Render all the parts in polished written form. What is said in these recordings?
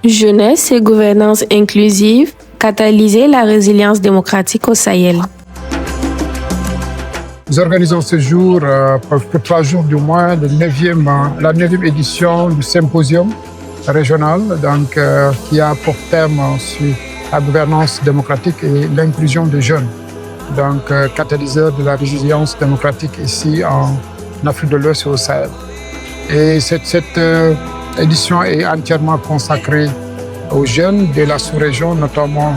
Jeunesse et gouvernance inclusive, catalyser la résilience démocratique au Sahel. Nous organisons ce jour, pour 3 jours du mois, la 9e édition du symposium régional qui a pour thème sur la gouvernance démocratique et l'inclusion des jeunes. Catalyseur de la résilience démocratique ici en Afrique de l'Ouest et au Sahel. Et cette édition est entièrement consacrée aux jeunes de la sous-région, notamment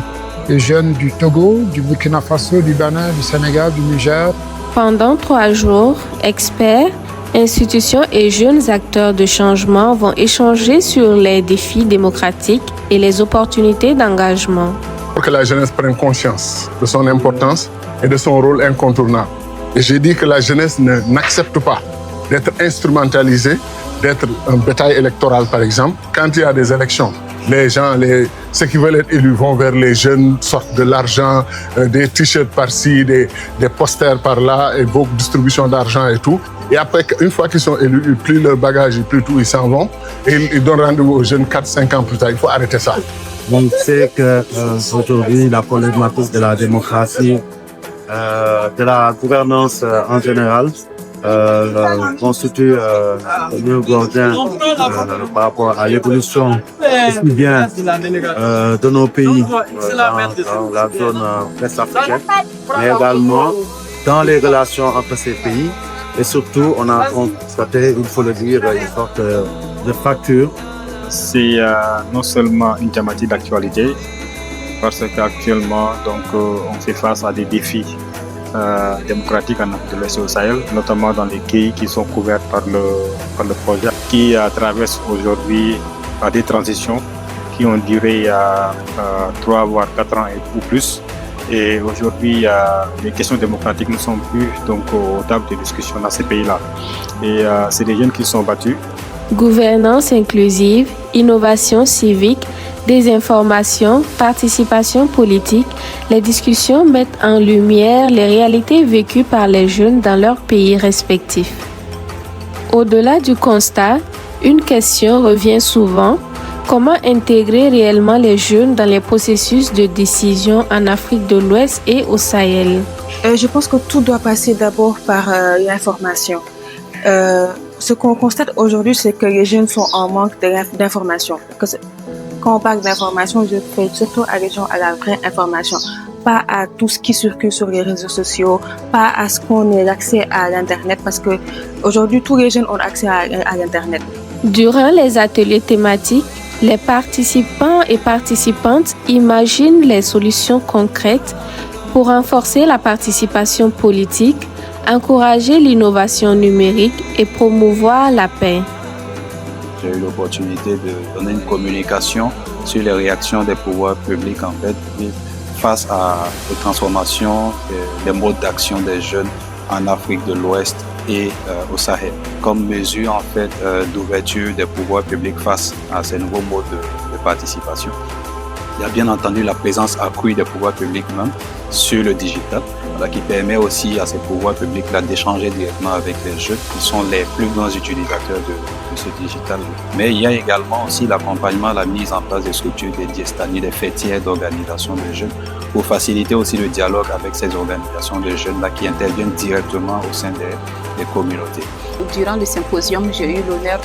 les jeunes du Togo, du Burkina Faso, du Bénin, du Sénégal, du Niger. Pendant 3 jours, experts, institutions et jeunes acteurs de changement vont échanger sur les défis démocratiques et les opportunités d'engagement. Pour que la jeunesse prenne conscience de son importance et de son rôle incontournable. Et j'ai dit que la jeunesse n'accepte pas d'être instrumentalisée, d'être un bétail électoral par exemple. Quand il y a des élections, ceux qui veulent être élus vont vers les jeunes, sortent de l'argent, des t-shirts par-ci, des posters par-là, et beaucoup de distribution d'argent et tout. Et après, une fois qu'ils sont élus, ils plient leur bagage, ils plient tout, ils s'en vont. Et ils donnent rendez-vous aux jeunes 4-5 ans plus tard. Il faut arrêter ça. On sait qu'aujourd'hui, la problématique de la démocratie, de la gouvernance en général, constitue le gardien par rapport à l'évolution aussi bien de nos pays dans la zone ouest-africaine, mais également dans les relations entre ces pays. Et surtout, on a constaté, il faut le dire, une sorte de fracture. C'est non seulement une thématique d'actualité, parce qu'actuellement, on fait face à des défis démocratiques en Afrique de l'Ouest et au Sahel, notamment dans les pays qui sont couverts par le projet, qui traversent aujourd'hui des transitions qui ont duré 3 voire 4 ans ou plus. Et aujourd'hui, les questions démocratiques ne sont plus aux tables de discussion dans ces pays-là. Et c'est des jeunes qui sont battus. Gouvernance inclusive, innovation civique, désinformation, participation politique, les discussions mettent en lumière les réalités vécues par les jeunes dans leurs pays respectifs. Au-delà du constat, une question revient souvent: comment intégrer réellement les jeunes dans les processus de décision en Afrique de l'Ouest et au Sahel? Je pense que tout doit passer d'abord par l'information. Ce qu'on constate aujourd'hui, c'est que les jeunes sont en manque d'information. Quand on parle d'information, je fais surtout allusion à la vraie information, pas à tout ce qui circule sur les réseaux sociaux, pas à ce qu'on ait accès à l'Internet, parce que aujourd'hui tous les jeunes ont accès à l'Internet. Durant les ateliers thématiques, les participants et participantes imaginent les solutions concrètes pour renforcer la participation politique, encourager l'innovation numérique et promouvoir la paix. J'ai eu l'opportunité de donner une communication sur les réactions des pouvoirs publics face à les transformations des modes d'action des jeunes en Afrique de l'Ouest et au Sahel, comme mesure d'ouverture des pouvoirs publics face à ces nouveaux modes de participation. Il y a bien entendu la présence accrue des pouvoirs publics même sur le digital, qui permet aussi à ces pouvoirs publics-là d'échanger directement avec les jeunes qui sont les plus grands utilisateurs de ce digital. Mais il y a également aussi l'accompagnement, la mise en place des structures dédiées, c'est-à-dire des fêtières d'organisation de jeunes, pour faciliter aussi le dialogue avec ces organisations de jeunes-là qui interviennent directement au sein des communautés. Durant le symposium, j'ai eu l'honneur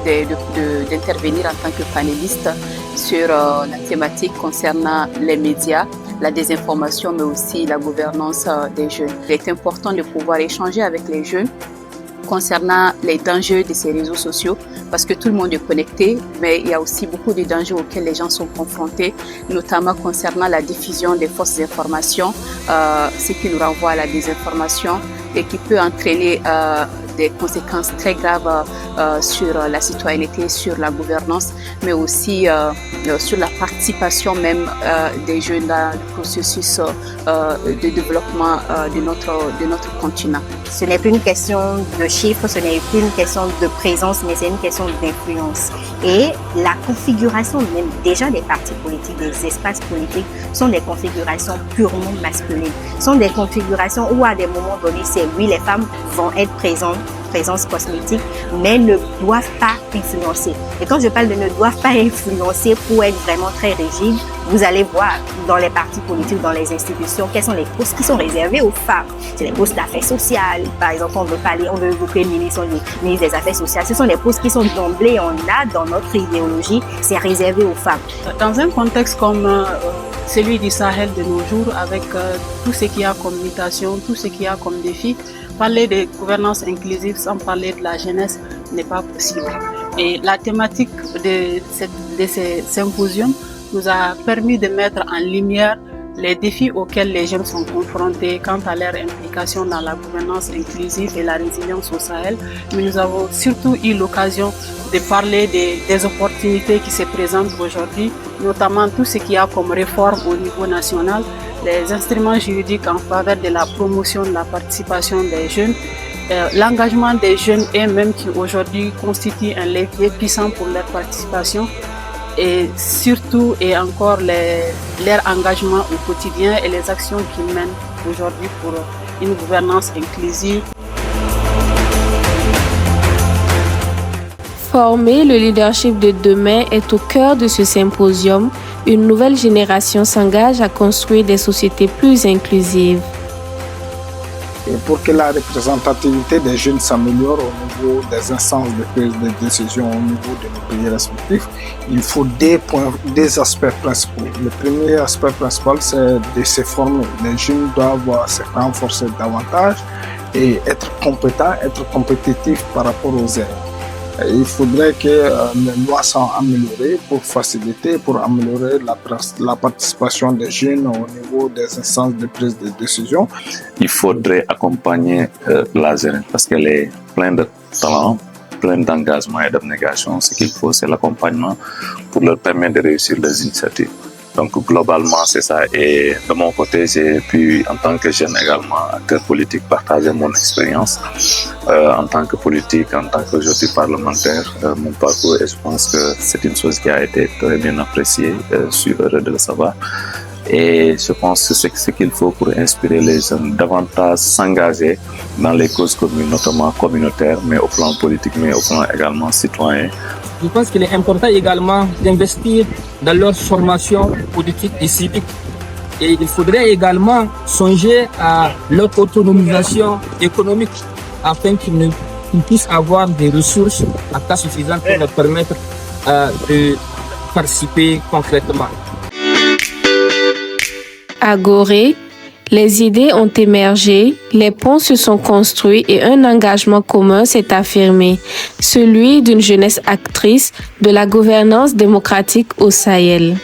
d'intervenir en tant que panéliste sur la thématique concernant les médias, la désinformation, mais aussi la gouvernance des jeunes. Il est important de pouvoir échanger avec les jeunes concernant les dangers de ces réseaux sociaux, parce que tout le monde est connecté, mais il y a aussi beaucoup de dangers auxquels les gens sont confrontés, notamment concernant la diffusion des fausses informations, ce qui nous renvoie à la désinformation et qui peut entraîner des conséquences très graves sur la citoyenneté, sur la gouvernance, mais aussi sur la participation même des jeunes dans le processus de développement de notre continent. Ce n'est plus une question de chiffres, ce n'est plus une question de présence, mais c'est une question d'influence. Et la configuration même déjà des partis politiques, des espaces politiques, sont des configurations purement masculines. Sont des configurations où à des moments donnés, c'est oui, les femmes vont être présentes présence cosmétique, mais ne doivent pas influencer. Et quand je parle de ne doivent pas influencer, pour être vraiment très rigide, vous allez voir dans les partis politiques, dans les institutions, quels sont les postes qui sont réservés aux femmes. C'est les postes d'affaires sociales. Par exemple, on veut évoquer le ministre des Affaires sociales. Ce sont les postes qui sont d'emblée, on a dans notre idéologie, c'est réservé aux femmes. Dans un contexte comme celui du Sahel de nos jours, avec tout ce qu'il y a comme mutation, tout ce qu'il y a comme défi, parler de gouvernance inclusive sans parler de la jeunesse n'est pas possible. Et la thématique de ces symposiums nous a permis de mettre en lumière les défis auxquels les jeunes sont confrontés quant à leur implication dans la gouvernance inclusive et la résilience au Sahel. Mais nous avons surtout eu l'occasion de parler des opportunités qui se présentent aujourd'hui, notamment tout ce qu'il y a comme réforme au niveau national, les instruments juridiques en faveur de la promotion de la participation des jeunes, l'engagement des jeunes eux-mêmes qui aujourd'hui constituent un levier puissant pour leur participation, et surtout et encore leur engagement au quotidien et les actions qu'ils mènent aujourd'hui pour une gouvernance inclusive. Former le leadership de demain est au cœur de ce symposium. Une nouvelle génération s'engage à construire des sociétés plus inclusives. Et pour que la représentativité des jeunes s'améliore au niveau des instances de prise de décision au niveau de nos pays respectifs, il faut des aspects principaux. Le premier aspect principal, c'est de se former. Les jeunes doivent se renforcer davantage et être compétents, être compétitifs par rapport aux aînés. Il faudrait que les lois soient améliorées pour faciliter, pour améliorer la participation des jeunes au niveau des instances de prise de décision. Il faudrait accompagner la jeunesse parce qu'elle est pleine de talent, pleine d'engagement et d'abnégation. Ce qu'il faut, c'est l'accompagnement pour leur permettre de réussir les initiatives. Donc globalement, c'est ça. Et de mon côté, j'ai pu, en tant que jeune également, acteur politique, partager mon expérience en tant que politique, en tant qu'aujourd'hui parlementaire, mon parcours. Et je pense que c'est une chose qui a été très bien appréciée. Je suis heureux de le savoir. Et je pense que c'est ce qu'il faut pour inspirer les jeunes davantage s'engager dans les causes communes, notamment communautaires, mais au plan politique, mais au plan également citoyen. Je pense qu'il est important également d'investir dans leur formation politique et civique. Et il faudrait également songer à leur autonomisation économique afin qu'ils puissent avoir des ressources à cas suffisantes pour leur permettre de participer concrètement. À Gorée, les idées ont émergé, les ponts se sont construits et un engagement commun s'est affirmé, celui d'une jeunesse actrice de la gouvernance démocratique au Sahel.